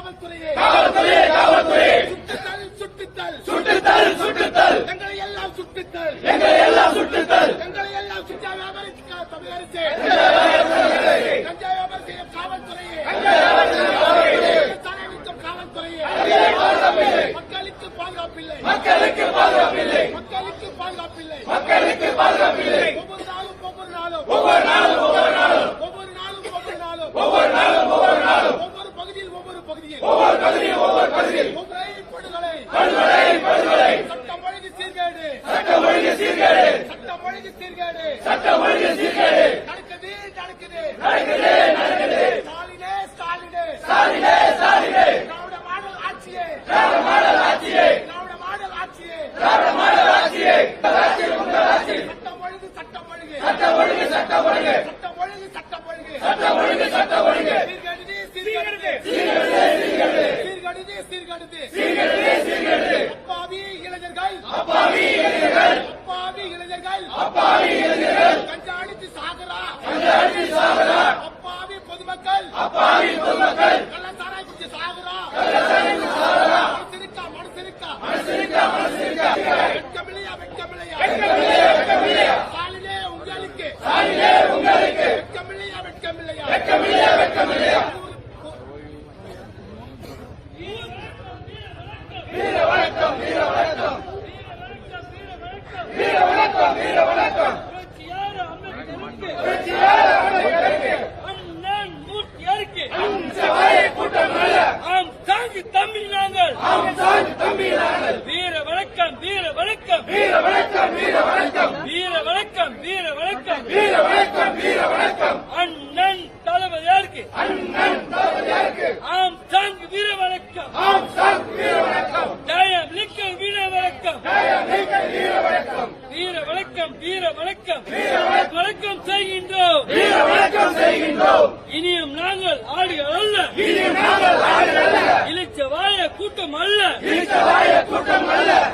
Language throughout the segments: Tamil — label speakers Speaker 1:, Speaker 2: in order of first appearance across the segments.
Speaker 1: காவல்துறையே சுட்டுத்தல் எங்களை எல்லாம் சுட்டுத்தல் எங்களை எல்லாம் சுட்டா வியாபாரிக்க தமிழ் அரசு கஞ்சா வியாபாரம் செய்யும் காவல்துறையே விற்கும் காவல்துறையே மக்களுக்கு பாதுகாப்பில்லை ஒவ்வொரு நாளும் ஒவ்வொரு பகுதியில் ஒவ்வொரு படுகொலை சட்டம் ஒழுங்கு சீர்கேடு நடக்குது ஸ்டாலினே திராவிட மாடல் ஆட்சியே சட்டம் ஒழுங்கு சீர்கேடு அப்பாவி இளைஞர்கள் கஞ்சா அடித்து சாகரா அப்பாவி பொதுமக்கள் கள்ளச்சாராய் குடிச்சு சாகரா மனசிருக்கா வெட்கமில்லையா ஸ்டாலினே உங்களுக்கு வெட்கமில்லையா வீர வணக்கம்
Speaker 2: அண்ணன் மூர்த்தியாருக்கு தம்பி நாங்கள் வீர வணக்கம் அண்ணன் தளபதியாருக்கு ஆம் சாங் வீர வணக்கம் ஜெயம் லிக்கல் வீர வணக்கம் வணக்கம் செய்கின்றோம் இனியும் நாங்கள் ஆடுகள் அல்ல இழிச்ச வாய கூட்டம் அல்ல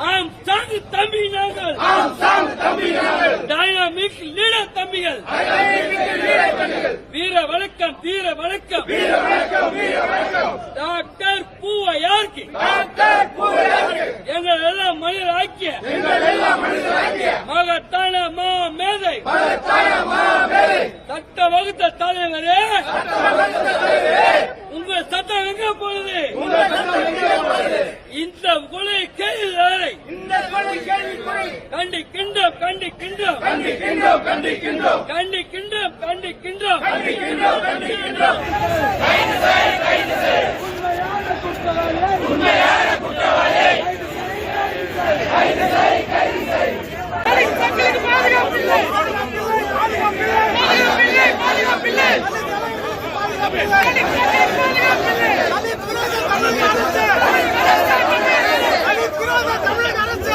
Speaker 2: ஆம் சாங்கு தம்பி நாங்கள் டைனாமிக் லீடர் தம்பிகள் வீர வணக்கம் டாக்டர் பூவையாருக்கு எங்கள் எல்லாம் மனித ஆக்கிய மகத்தான மேதை சட்ட வகுத்த தலைவரே உங்க சட்டம் எங்க போனது இந்த கொலை கேள்வி கண்டிக்கின்றோம் உண்மையான குற்றவாளி பாதுகாப்பில்லை தமிழக அரசு